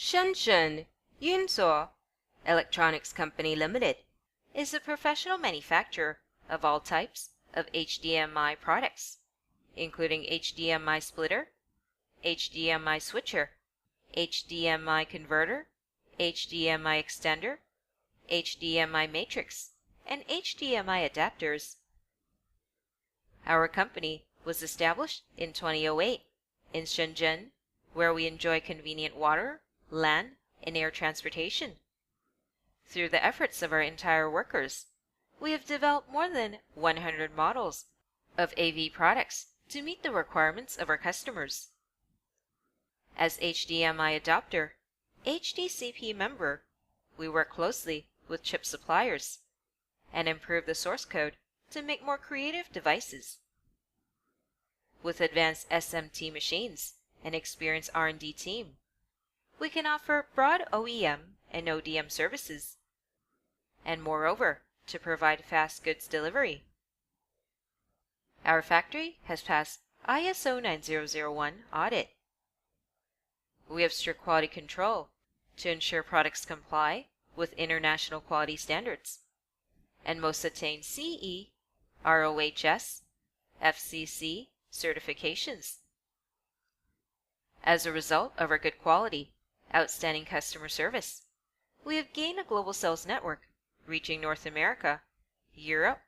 Shenzhen Yunzuo Electronics Company Limited is a professional manufacturer of all types of HDMI products, including HDMI Splitter, HDMI Switcher, HDMI Converter, HDMI Extender, HDMI Matrix, and HDMI adapters. Our company was established in 2008 in Shenzhen, where we enjoy convenient water, land, and air transportation. Through the efforts of our entire workers, we have developed more than 100 models of AV products to meet the requirements of our customers. As HDMI adopter, HDCP member, we work closely with chip suppliers and improve the source code to make more creative devices. With advanced SMT machines and experienced R&D team, we can offer broad OEM and ODM services, and moreover, to provide fast goods delivery. Our factory has passed ISO 9001 audit. We have strict quality control to ensure products comply with international quality standards, and most attain CE, ROHS, FCC certifications. As a result of our good quality, outstanding customer service, we have gained a global sales network reaching North America, Europe,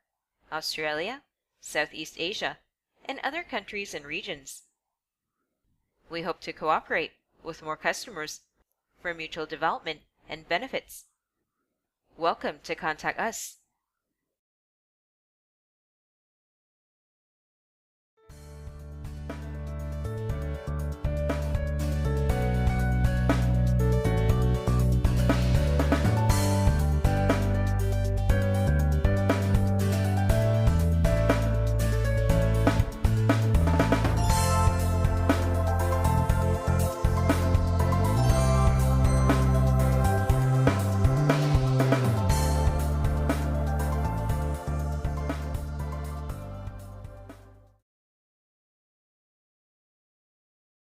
Australia, Southeast Asia, and other countries and regions. We hope to cooperate with more customers for mutual development and benefits. Welcome to contact us